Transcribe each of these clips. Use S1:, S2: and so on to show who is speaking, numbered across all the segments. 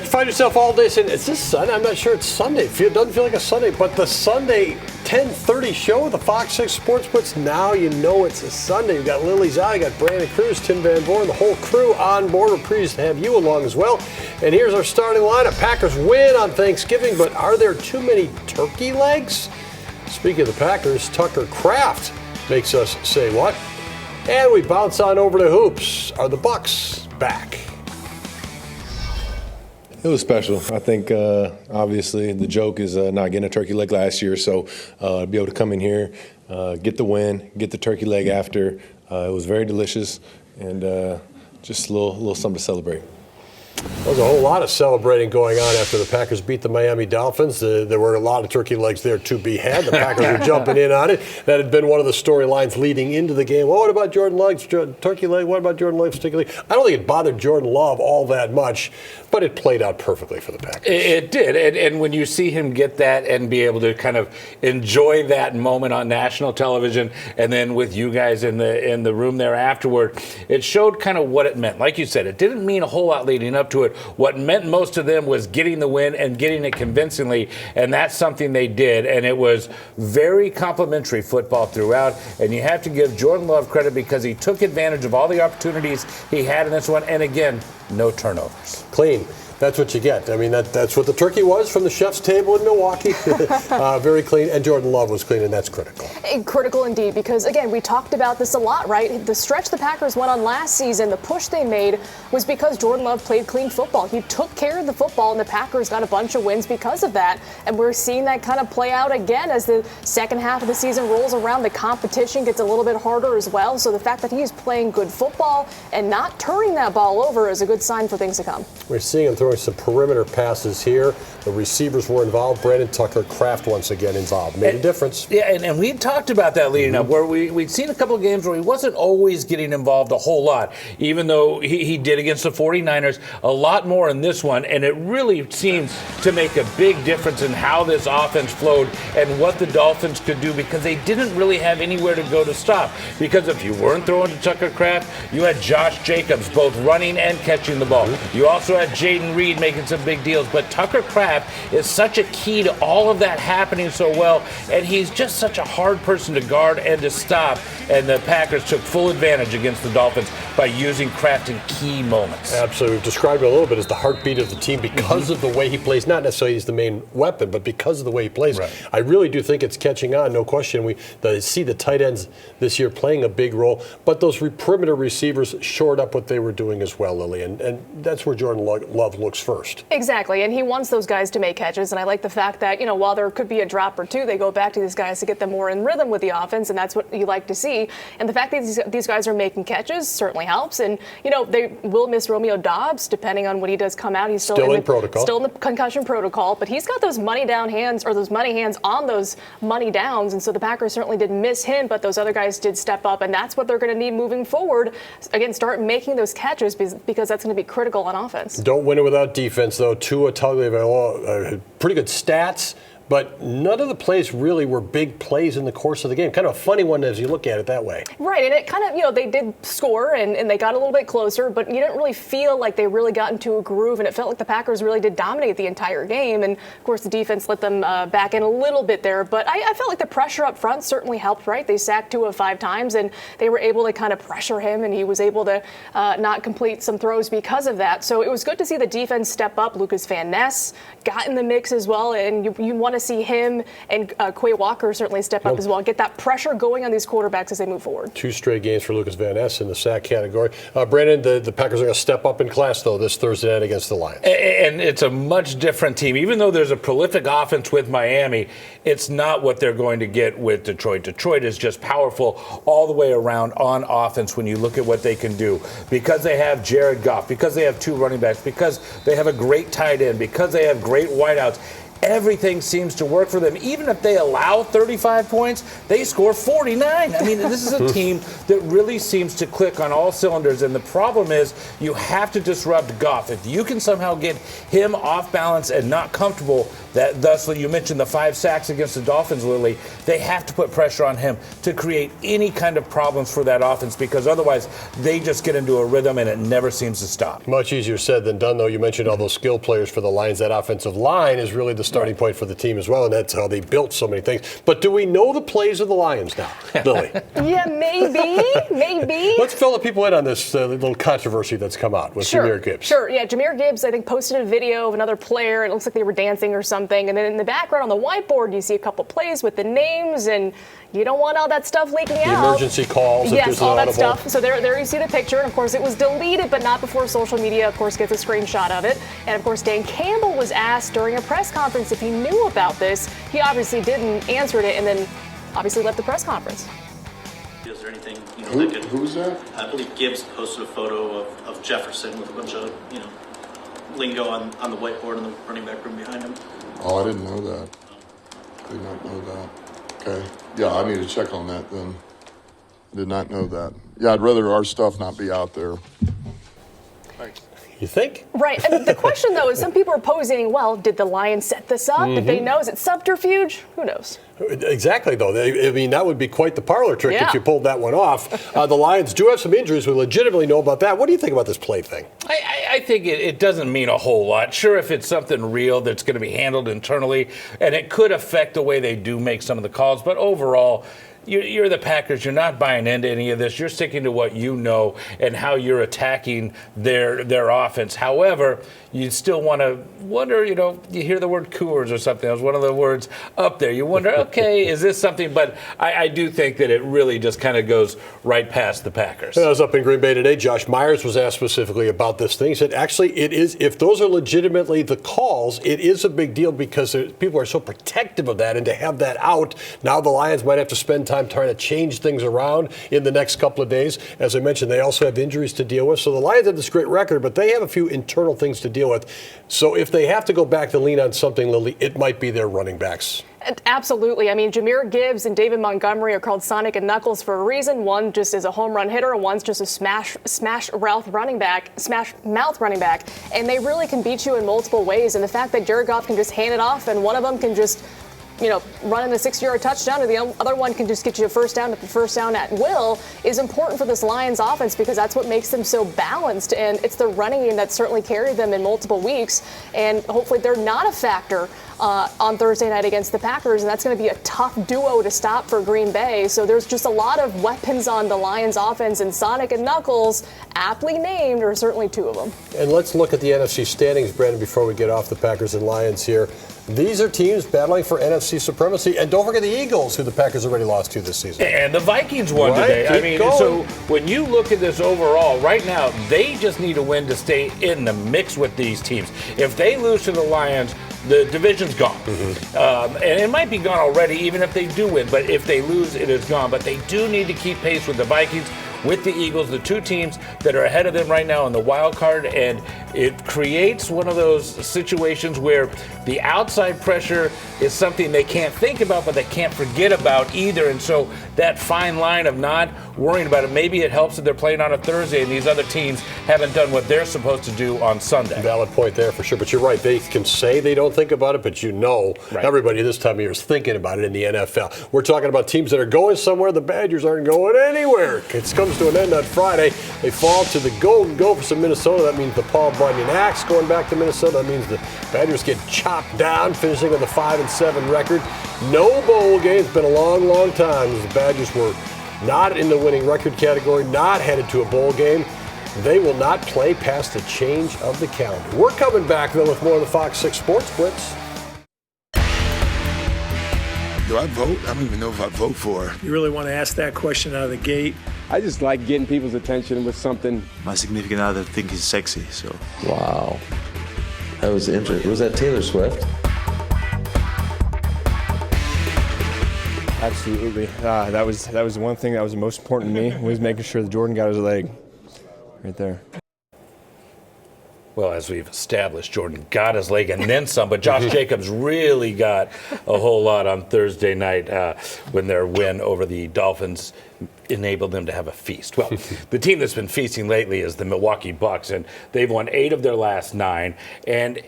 S1: find yourself all day saying, is this Sunday? I'm not sure it's Sunday. It doesn't feel like a Sunday, but the Sunday 10:30 show, the FOX6 Sports Blitz, now you know it's a Sunday. You've got Lily Zai, you got Brandon Cruz, Tim Van Born, the whole crew on board. We're pleased to have you along as well. And here's our starting lineup. Packers win on Thanksgiving, but are there too many turkey legs? Speaking of the Packers, Tucker Kraft makes us say what? And we bounce on over to hoops. Are the Bucks back?
S2: It was special. I think, obviously, the joke is not getting a turkey leg last year. So to be able to come in here, get the win, get the turkey leg after, it was very delicious and just a little something to celebrate.
S1: There was a whole lot of celebrating going on after the Packers beat the Miami Dolphins. There were a lot of turkey legs there to be had. The Packers were jumping in on it. That had been one of the storylines leading into the game. Well, what about Jordan Love's turkey leg? What about Jordan Love's turkey leg? I don't think it bothered Jordan Love all that much, but it played out perfectly for the Packers.
S3: It did. And when you see him get that and be able to kind of enjoy that moment on national television and then with you guys in the room there afterward, it showed kind of what it meant. Like you said, it didn't mean a whole lot leading up to it. What meant most to them was getting the win and getting it convincingly, and that's something they did, and it was very complimentary football throughout, and you have to give Jordan Love credit because he took advantage of all the opportunities he had in this one, and again, no turnovers.
S1: Clean. That's what you get. I mean, that's what the turkey was from the chef's table in Milwaukee. Very clean. And Jordan Love was clean, and that's critical.
S4: Critical indeed, because, again, we talked about this a lot, right? The stretch the Packers went on last season, the push they made was because Jordan Love played clean football. He took care of the football, and the Packers got a bunch of wins because of that. And we're seeing that kind of play out again as the second half of the season rolls around. The competition gets a little bit harder as well. So the fact that he's playing good football and not turning that ball over is a good sign for things to come.
S1: We're seeing him throwing some perimeter passes here. The receivers were involved. Brandon Tucker Kraft once again involved. Made a difference.
S3: Yeah, and we talked about that leading up, where we'd seen a couple of games where he wasn't always getting involved a whole lot, even though he did against the 49ers a lot more in this one, and it really seemed to make a big difference in how this offense flowed and what the Dolphins could do, because they didn't really have anywhere to go to stop. Because if you weren't throwing to Tucker Kraft, you had Josh Jacobs both running and catching the ball. You also had Jaden Reed making some big deals, but Tucker Kraft is such a key to all of that happening so well, and he's just such a hard person to guard and to stop, and the Packers took full advantage against the Dolphins by using Kraft in key moments.
S1: Absolutely. We've described it a little bit as the heartbeat of the team because of the way he plays. Not necessarily he's the main weapon, but because of the way he plays. Right. I really do think it's catching on, no question. We see the tight ends this year playing a big role, but those perimeter receivers shored up what they were doing as well, Lily, and that's where Jordan Love looks first.
S4: Exactly, and he wants those guys to make catches, and I like the fact that, while there could be a drop or two, they go back to these guys to get them more in rhythm with the offense, and that's what you like to see. And the fact that these guys are making catches certainly helps, and, they will miss Romeo Doubs, depending on when he does come out. He's still in protocol. Still in the concussion protocol, but he's got those money down hands, or those money hands on those money downs, and so the Packers certainly didn't miss him, but those other guys did step up, and that's what they're going to need moving forward. Again, start making those catches because that's going to be critical on offense.
S1: Don't win it without defense, though. Tua Tagovailoa, pretty good stats, but none of the plays really were big plays in the course of the game. Kind of a funny one as you look at it that way. Right,
S4: and it kind of, they did score and they got a little bit closer, but you didn't really feel like they really got into a groove, and it felt like the Packers really did dominate the entire game. And, of course, the defense let them back in a little bit there. But I felt like the pressure up front certainly helped, right? They sacked Tua 5 times, and they were able to kind of pressure him, and he was able to not complete some throws because of that. So it was good to see the defense step up. Lucas Van Ness got in the mix as well, and you want to see him and Quay Walker certainly step up as well, get that pressure going on these quarterbacks as they move forward.
S1: 2 straight games for Lucas Van Ness in the sack category. Brandon, the Packers are going to step up in class, though, this Thursday night against the Lions.
S3: And it's a much different team. Even though there's a prolific offense with Miami, it's not what they're going to get with Detroit. Detroit is just powerful all the way around on offense when you look at what they can do. Because they have Jared Goff, because they have 2 running backs, because they have a great tight end, because they have great wideouts. everything seems to work for them. Even if they allow 35 points, they score 49. I mean, this is a team that really seems to click on all cylinders, and the problem is you have to disrupt Goff. If you can somehow get him off balance and not comfortable, thus you mentioned the 5 sacks against the Dolphins, Lily, they have to put pressure on him to create any kind of problems for that offense, because otherwise they just get into a rhythm and it never seems to stop.
S1: Much easier said than done, though. You mentioned all those skill players for the Lions. That offensive line is really the starting point for the team as well, and that's how they built so many things. But do we know the plays of the Lions now, Lily?
S4: Yeah, maybe.
S1: Let's fill the people in on this little controversy that's come out with Jahmyr Gibbs.
S4: Sure, yeah. Jahmyr Gibbs, I think, posted a video of another player. It looks like they were dancing or something. And then in the background on the whiteboard, you see a couple plays with the names, and you don't want all that stuff leaking out.
S1: Emergency calls.
S4: Yes, all that stuff. So there you see the picture. And, of course, it was deleted, but not before social media, of course, gets a screenshot of it. And, of course, Dan Campbell was asked during a press conference if he knew about this. He obviously didn't, answered it, and then obviously left the press conference.
S5: Is there anything,
S6: Who's that?
S5: I believe Gibbs posted a photo of Jefferson with a bunch of, lingo on the whiteboard in the running back room behind him.
S6: Oh, I didn't know that. Did not know that. Okay. Yeah, I need to check on that then. Did not know that. Yeah, I'd rather our stuff not be out there. Thanks.
S1: You think?
S4: Right. And the question, though, is some people are posing, well, did the Lions set this up? Did they know? Is it subterfuge? Who knows?
S1: Exactly, though. I mean, that would be quite the parlor trick if you pulled that one off. The Lions do have some injuries. We legitimately know about that. What do you think about this play thing?
S3: I think it doesn't mean a whole lot. Sure, if it's something real that's going to be handled internally, and it could affect the way they do make some of the calls, but overall, you're the Packers. You're not buying into any of this. You're sticking to what you know and how you're attacking their offense. However, you still want to wonder, you hear the word Coors or something. That was one of the words up there. You wonder, okay, is this something? But I do think that it really just kind of goes right past the Packers.
S1: I was up in Green Bay today. Josh Myers was asked specifically about this thing. He said, actually, it is, if those are legitimately the calls, it is a big deal because people are so protective of that. And to have that out, now the Lions might have to spend time trying to change things around in the next couple of days. As I mentioned, they also have injuries to deal with. So the Lions have this great record, but they have a few internal things to deal with. So if they have to go back to lean on something, Lily, it might be their running backs.
S4: Absolutely. I mean, Jahmyr Gibbs and David Montgomery are called Sonic and Knuckles for a reason. One just is a home run hitter, and one's just a smash mouth running back. And they really can beat you in multiple ways. And the fact that Jared Goff can just hand it off, and one of them can just run in a 6-yard touchdown, and the other one can just get you a first down at will, is important for this Lions offense because that's what makes them so balanced. And it's the running game that certainly carried them in multiple weeks. And hopefully they're not a factor on Thursday night against the Packers, and that's going to be a tough duo to stop for Green Bay. So there's just a lot of weapons on the Lions offense, and Sonic and Knuckles, aptly named, are certainly two of them.
S1: And let's look at the NFC standings, Brandon, before we get off the Packers and Lions here. These are teams battling for NFC supremacy. And don't forget the Eagles, who the Packers already lost to this season.
S3: And the Vikings won today. I mean, so when you look at this overall, right now, they just need a win to stay in the mix with these teams. If they lose to the Lions, the division's gone. And it might be gone already, even if they do win. But if they lose, it is gone. But they do need to keep pace with the Vikings, with the Eagles, the two teams that are ahead of them right now in the wild card. And it creates one of those situations where the outside pressure is something they can't think about, but they can't forget about either. And so that fine line of not worrying about it, maybe it helps that they're playing on a Thursday and these other teams haven't done what they're supposed to do on Sunday.
S1: Valid point there for sure. But you're right. They can say they don't think about it, but everybody this time of year is thinking about it in the NFL. We're talking about teams that are going somewhere. The Badgers aren't going anywhere. It comes to an end on Friday. They fall to the Golden Gophers of Minnesota. That means the Paul Bunyan Axe going back to Minnesota. That means the Badgers get chopped down, finishing with a 5-7 record. No bowl game. It's been a long, long time. The Badgers were not in the winning record category, not headed to a bowl game. They will not play past the change of the calendar. We're coming back, though, with more of the Fox 6 Sports Blitz.
S7: Do I vote? I don't even know if I vote for.
S8: You really want to ask that question out of the gate?
S9: I just like getting people's attention with something.
S10: My significant other think he's sexy, so.
S11: Wow. That was interesting. Was that Taylor Swift?
S9: Absolutely. That was one thing that was the most important to me, was making sure that Jordan got his leg right there.
S3: Well, as we've established, Jordan got his leg and then some, but Josh Jacobs really got a whole lot on Thursday night when their win over the Dolphins enabled them to have a feast. Well, the team that's been feasting lately is the Milwaukee Bucks, and they've won 8 of their last 9. And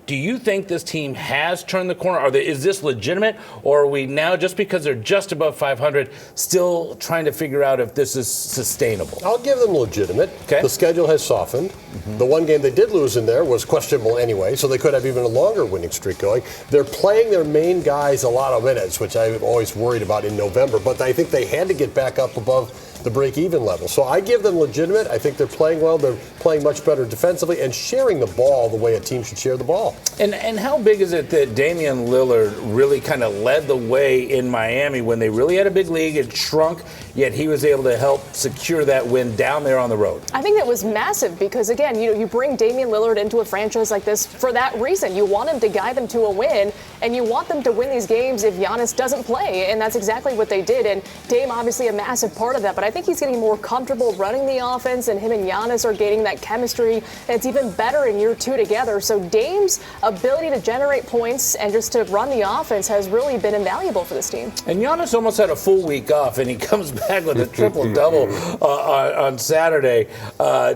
S3: do you think this team has turned the corner? Is this legitimate, or are we now, just because they're just above 500, still trying to figure out if this is sustainable?
S1: I'll give them legitimate.
S3: Okay.
S1: The schedule has softened. The one game they did lose in there was questionable anyway, so they could have even a longer winning streak going. They're playing their main guys a lot of minutes, which I'm always worried about in November, but I think they had to get back up above the break-even level. So I give them legitimate. I think they're playing well. They're playing much better defensively and sharing the ball the way a team should share the ball.
S3: And how big is it that Damian Lillard really kind of led the way in Miami when they really had a big league? It shrunk, yet he was able to help secure that win down there on the road.
S4: I think that was massive because, again, you bring Damian Lillard into a franchise like this for that reason. You want him to guide them to a win, and you want them to win these games if Giannis doesn't play, and that's exactly what they did. And Dame, obviously, a massive part of that, but I think he's getting more comfortable running the offense, and him and Giannis are gaining that chemistry, and it's even better in year 2 together. So Dame's ability to generate points and just to run the offense has really been invaluable for this team.
S3: And Giannis almost had a full week off, and he comes back with a triple-double on Saturday.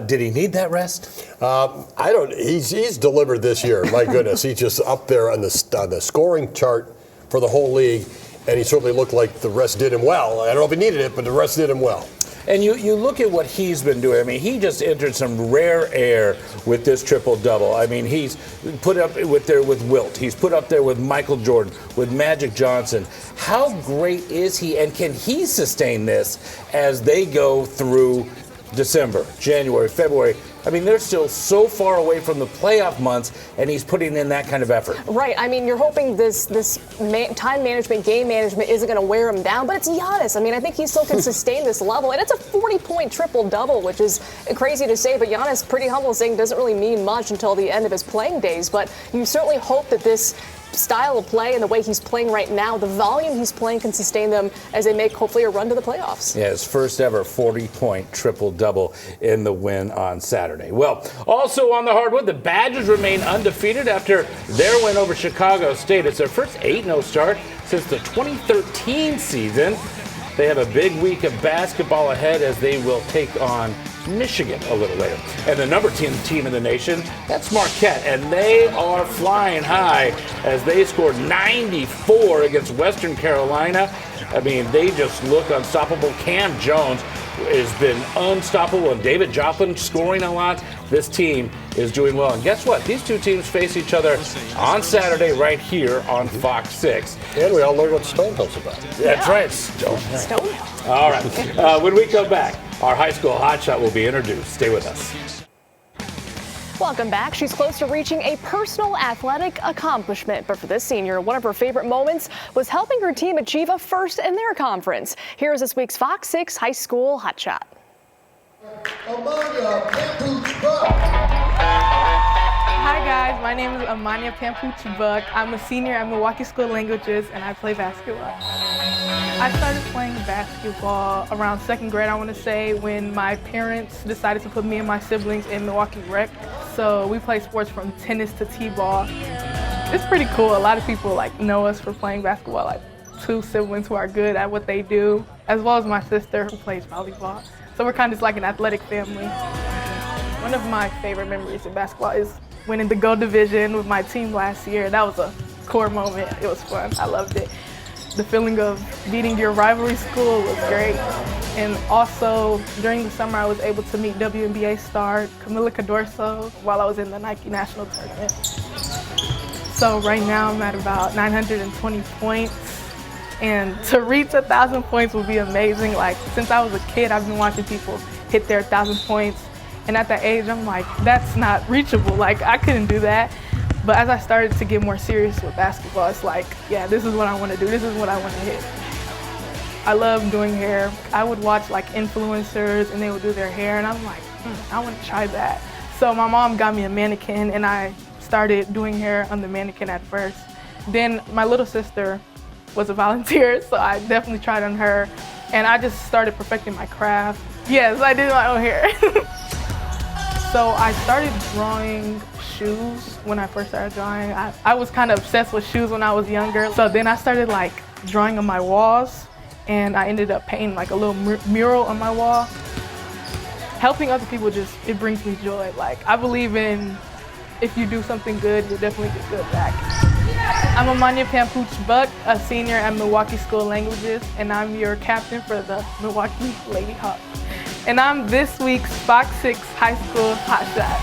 S3: Did he need that rest?
S1: I don't. He's delivered this year. My goodness, he's just up there on the scoring chart for the whole league, and he certainly looked like the rest did him well. I don't know if he needed it, but the rest did him well.
S3: And you look at what he's been doing. I mean, he just entered some rare air with this triple-double. I mean, he's put up with Wilt. He's put up there with Michael Jordan, with Magic Johnson. How great is he, and can he sustain this as they go through December, January, February? I mean, they're still so far away from the playoff months, and he's putting in that kind of effort.
S4: Right. I mean, you're hoping this time management, game management isn't going to wear him down, but it's Giannis. I mean, I think he still can sustain this level, and it's a 40-point triple-double, which is crazy to say, but Giannis, pretty humble, saying doesn't really mean much until the end of his playing days, but you certainly hope that this style of play and the way he's playing right now, the volume he's playing, can sustain them as they make hopefully a run to the playoffs.
S3: Yeah, his first ever 40-point triple-double in the win on Saturday. Well, also on the hardwood, the Badgers remain undefeated after their win over Chicago State. It's their first 8-0 start since the 2013 season. They have a big week of basketball ahead as they will take on Michigan a little later. And the number 10 team in the nation, that's Marquette, and they are flying high as they scored 94 against Western Carolina. I mean, they just look unstoppable. Cam Jones has been unstoppable, and David Joplin scoring a lot. This team is doing well. And guess what? These two teams face each other on Saturday right here on Fox 6.
S1: And we all learned what Stonehill's about.
S3: That's right, Stonehill. All right. When we come back, our high school hotshot will be introduced. Stay with us.
S4: Welcome back. She's close to reaching a personal athletic accomplishment. But for this senior, one of her favorite moments was helping her team achieve a first in their conference. Here's this week's Fox 6 High School Hotshot.
S12: Hi guys, my name is Amania Pampuch-Buck. I'm a senior at Milwaukee School of Languages and I play basketball. I started playing basketball around 2nd grade, I want to say, when my parents decided to put me and my siblings in Milwaukee Rec. So we play sports from tennis to t-ball. It's pretty cool. A lot of people know us for playing basketball, like 2 siblings who are good at what they do, as well as my sister who plays volleyball. So we're kind of just like an athletic family. One of my favorite memories in basketball is winning the gold division with my team last year. That was a core moment. It was fun. I loved it. The feeling of beating your rivalry school was great. And also, during the summer, I was able to meet WNBA star Camila Cadorso while I was in the Nike National Tournament. So right now, I'm at about 920 points. And to reach 1,000 points would be amazing. Since I was a kid, I've been watching people hit their 1,000 points. And at that age, I'm like, that's not reachable. I couldn't do that. But as I started to get more serious with basketball, it's like, yeah, this is what I want to do. This is what I want to hit. I love doing hair. I would watch influencers and they would do their hair and I'm like, I want to try that. So my mom got me a mannequin and I started doing hair on the mannequin at first. Then my little sister was a volunteer, so I definitely tried on her and I just started perfecting my craft. Yes, I did my own hair. So I started drawing shoes when I first started drawing. I was kind of obsessed with shoes when I was younger. So then I started like drawing on my walls, and I ended up painting like a little mural on my wall. Helping other people it brings me joy. Like, I believe in if you do something good, you'll definitely get good back. I'm Amanya Pampuch Buck, a senior at Milwaukee School of Languages, and I'm your captain for the Milwaukee Lady Hawks. And I'm this week's FOX6 High School Hotshot.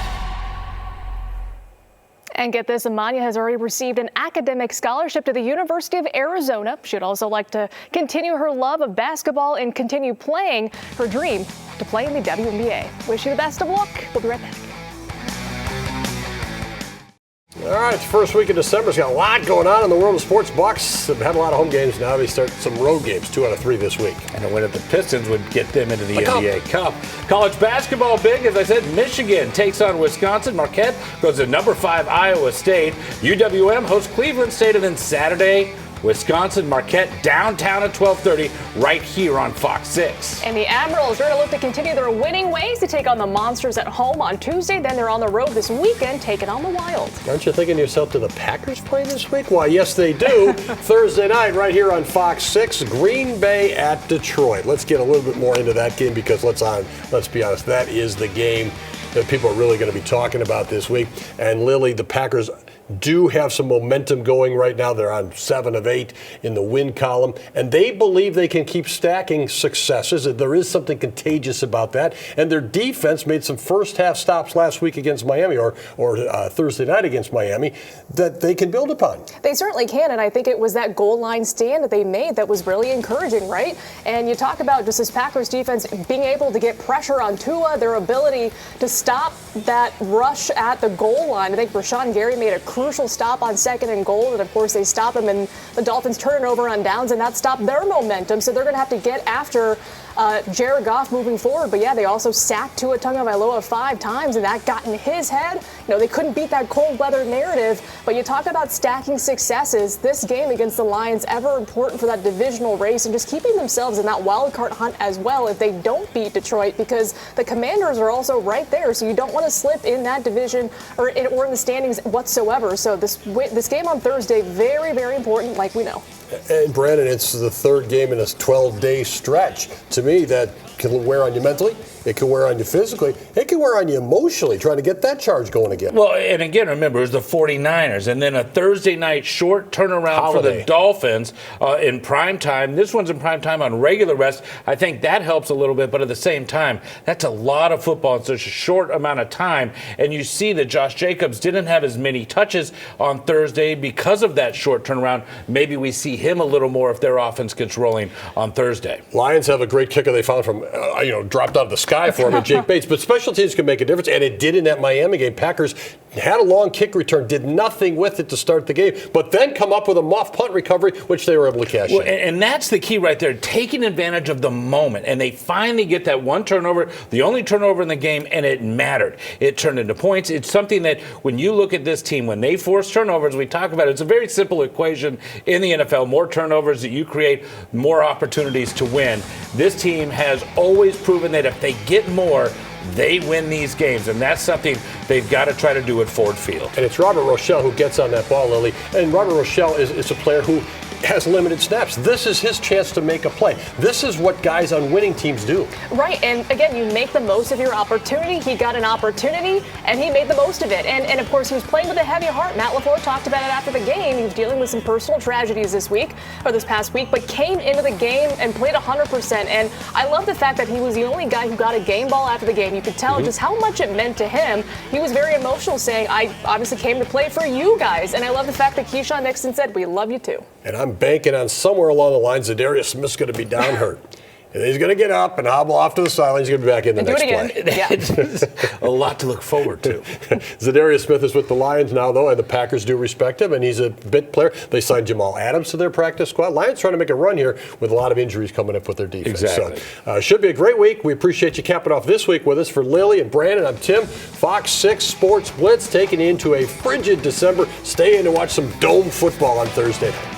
S4: And get this, Amanya has already received an academic scholarship to the University of Arizona. She'd also like to continue her love of basketball and continue playing her dream to play in the WNBA. Wish you the best of luck. We'll be right back.
S1: All right, it's the first week of December. It's got a lot going on in the world of sports. Bucks have had a lot of home games. Now they start some road games, 2 out of 3 this week.
S3: And a win at the Pistons would get them into the NBA Cup. College basketball big, as I said, Michigan takes on Wisconsin. Marquette goes to number 5 Iowa State. UWM hosts Cleveland State, and then Saturday, Wisconsin, Marquette, downtown at 12:30, right here on Fox 6.
S4: And the Admirals are going to look to continue their winning ways to take on the Monsters at home on Tuesday. Then they're on the road this weekend, taking on the Wild.
S1: Aren't you thinking to yourself, do the Packers play this week? Why, yes, they do. Thursday night, right here on Fox 6, Green Bay at Detroit. Let's get a little bit more into that game because let's be honest, that is the game that people are really going to be talking about this week. And Lily, the Packers do have some momentum going right now. They're on 7 of 8 in the win column, and they believe they can keep stacking successes. There is something contagious about that, and their defense made some first-half stops last week against Miami, or Thursday night against Miami, that they can build upon.
S4: They certainly can, and I think it was that goal line stand that they made that was really encouraging, right? And you talk about just this Packers defense being able to get pressure on Tua, their ability to stop that rush at the goal line. I think Rashawn Gary made a crucial stop on 2nd and goal, and of course they stop him, and the Dolphins turn it over on downs, and that stopped their momentum. So they're going to have to get after Jared Goff moving forward. But yeah, they also sacked Tua Tagovailoa 5 times, and that got in his head. You know, they couldn't beat that cold weather narrative. But you talk about stacking successes. This game against the Lions ever important for that divisional race and just keeping themselves in that wild card hunt as well if they don't beat Detroit, because the Commanders are also right there. So you don't want to slip in that division or in the standings whatsoever. So this game on Thursday, very, very important, like we know.
S1: And Brandon, it's the 3rd game in a 12-day stretch. To me, that can wear on you mentally. It can wear on you physically. It can wear on you emotionally, trying to get that charge going again.
S3: Well, and again, remember, it was the 49ers, and then a Thursday night short turnaround for the Dolphins in prime time. This one's in prime time on regular rest. I think that helps a little bit, but at the same time, that's a lot of football in such a short amount of time. And you see that Josh Jacobs didn't have as many touches on Thursday because of that short turnaround. Maybe we see him a little more if their offense gets rolling on Thursday.
S1: Lions have a great kicker they found from, dropped out of the sky for him, Jake Bates. But special teams can make a difference, and it did in that Miami game. Packers had a long kick return, did nothing with it to start the game, but then come up with a muff punt recovery, which they were able to cash in.
S3: And that's the key right there, taking advantage of the moment. And they finally get that one turnover, the only turnover in the game, and it mattered. It turned into points. It's something that when you look at this team, when they force turnovers, we talk about it, it's a very simple equation in the NFL. More turnovers that you create, more opportunities to win. This team has always proven that if they get more, they win these games, and that's something they've got to try to do at Ford Field.
S1: And it's Robert Rochelle who gets on that ball, Lily. And Robert Rochelle is a player who has limited snaps. This is his chance to make a play. This is what guys on winning teams do.
S4: Right, and again, you make the most of your opportunity. He got an opportunity, and he made the most of it. And of course, he was playing with a heavy heart. Matt LaFleur talked about it after the game. He was dealing with some personal tragedies this past week, but came into the game and played 100%. And I love the fact that he was the only guy who got a game ball after the game. You could tell just how much it meant to him. He was very emotional, saying, I obviously came to play for you guys. And I love the fact that Keyshawn Nixon said, we love you too.
S1: And I'm banking on somewhere along the lines that Darius Smith's going to be down hurt. And he's going to get up and hobble off to the sideline. He's going to be back in the next play.
S3: A lot to look forward to.
S1: Zadarius Smith is with the Lions now, though, and the Packers do respect him, and he's a bit player. They signed Jamal Adams to their practice squad. Lions trying to make a run here with a lot of injuries coming up with their defense.
S3: Exactly.
S1: So, should be a great week. We appreciate you capping off this week with us. For Lily and Brandon, I'm Tim. Fox 6 Sports Blitz taking into a frigid December. Stay in to watch some dome football on Thursday night.